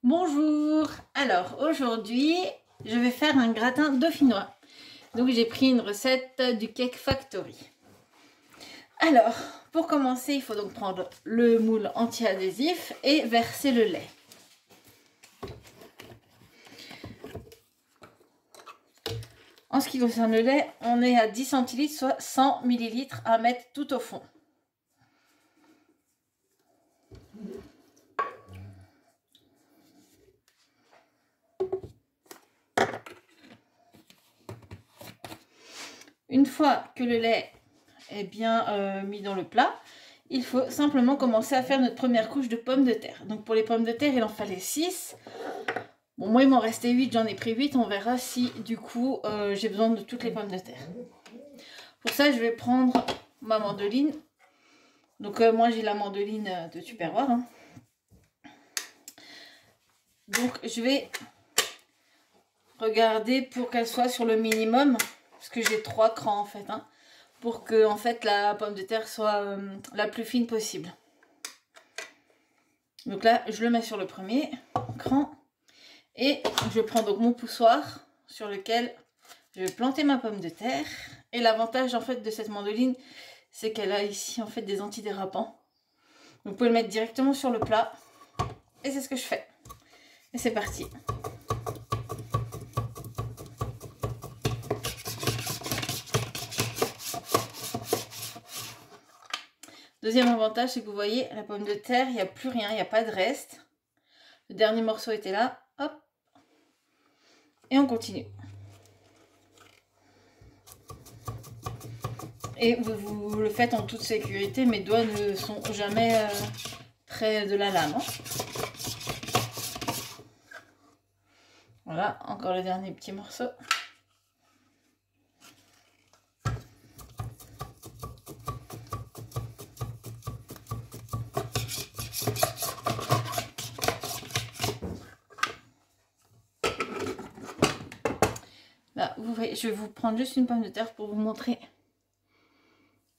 Bonjour, alors aujourd'hui je vais faire un gratin dauphinois. Donc j'ai pris une recette du Cake Factory. Alors pour commencer il faut donc prendre le moule anti-adhésif et verser le lait. En ce qui concerne le lait, on est à 10 centilitres, soit 100 ml à mettre tout au fond. Une fois que le lait est bien mis dans le plat, il faut simplement commencer à faire notre première couche de pommes de terre. Donc pour les pommes de terre, il en fallait 6. Bon, moi il m'en restait 8, j'en ai pris 8. On verra si du coup j'ai besoin de toutes les pommes de terre. Pour ça, je vais prendre ma mandoline. Donc moi j'ai la mandoline de Tupperware. Hein. Donc je vais regarder pour qu'elle soit sur le minimum. Parce que j'ai 3 crans en fait. Hein, pour que en fait la pomme de terre soit la plus fine possible. Donc là, je le mets sur le premier cran. Et je prends donc mon poussoir sur lequel je vais planter ma pomme de terre. Et l'avantage en fait de cette mandoline, c'est qu'elle a ici en fait des antidérapants. Vous pouvez le mettre directement sur le plat. Et c'est ce que je fais. Et c'est parti. Deuxième avantage, c'est que vous voyez, la pomme de terre, il n'y a plus rien, il n'y a pas de reste. Le dernier morceau était là. Hop. Et on continue. Et vous le faites en toute sécurité. Mes doigts ne sont jamais près de la lame. Hein. Voilà, encore le dernier petit morceau. Là, vous voyez, je vais vous prendre juste une pomme de terre pour vous montrer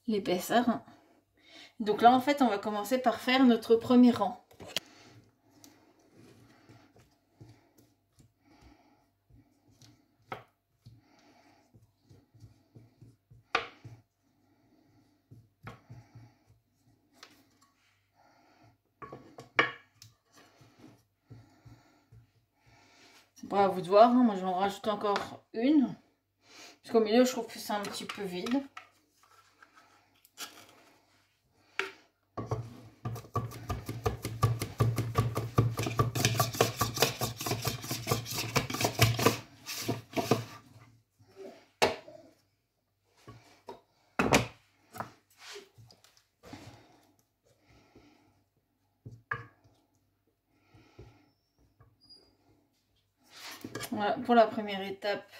l'épaisseur. Donc là, en fait, on va commencer par faire notre premier rang. C'est pas à vous de voir, hein. Moi je vais en rajouter encore une. Parce qu'au milieu, je trouve que c'est un petit peu vide. Voilà, pour la première étape,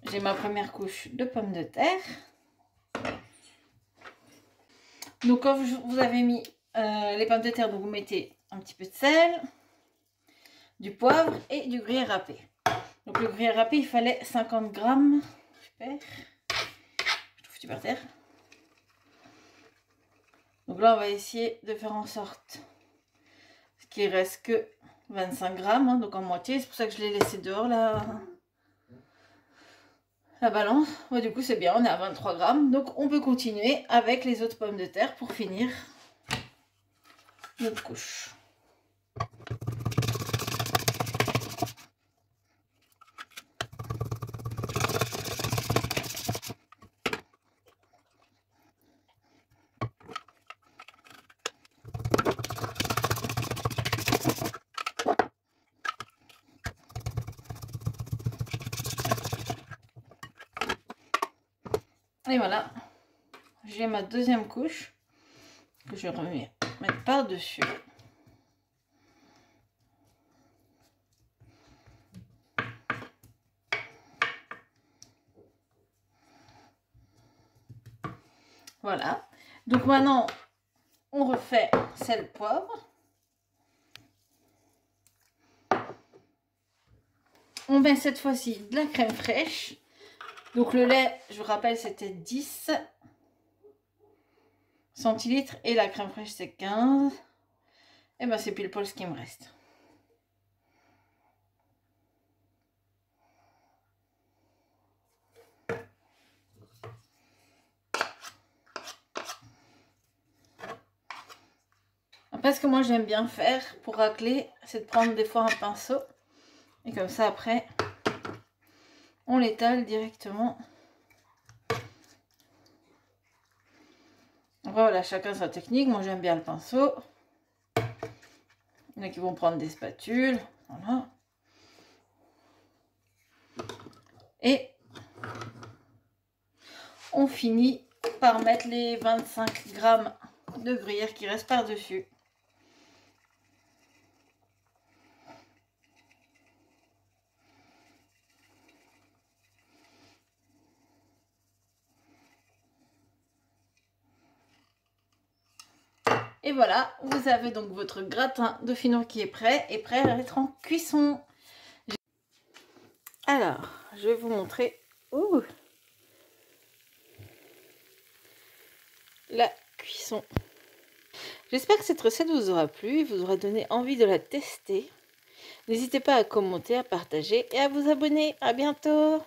j'ai ma première couche de pommes de terre. Donc quand vous avez mis les pommes de terre, donc vous mettez un petit peu de sel, du poivre et du gruyère râpé. Donc le gruyère râpé, il fallait 50 grammes. Super. Je tout foutu par terre. Donc là, on va essayer de faire en sorte qu'il reste que 25 grammes, hein, donc en moitié. C'est pour ça que je l'ai laissé dehors, la balance. Ouais, du coup, c'est bien, on est à 23 grammes. Donc on peut continuer avec les autres pommes de terre pour finir notre couche. Et voilà, j'ai ma deuxième couche que je vais mettre par-dessus. Voilà, donc maintenant on refait sel, poivre. On met cette fois-ci de la crème fraîche. Donc le lait, je vous rappelle, c'était 10 centilitres et la crème fraîche c'est 15. Et ben c'est pile poil ce qui me reste. ce que moi j'aime bien faire pour racler, c'est de prendre des fois un pinceau. Et comme ça après, on l'étale directement. Voilà, chacun sa technique. Moi j'aime bien le pinceau. Il y en a qui vont prendre des spatules. Voilà. Et on finit par mettre les 25 grammes de gruyère qui restent par-dessus. Et voilà, vous avez donc votre gratin de finois qui est prêt et prêt à être en cuisson. Alors, je vais vous montrer la cuisson. J'espère que cette recette vous aura plu et vous aura donné envie de la tester. N'hésitez pas à commenter, à partager et à vous abonner. À bientôt!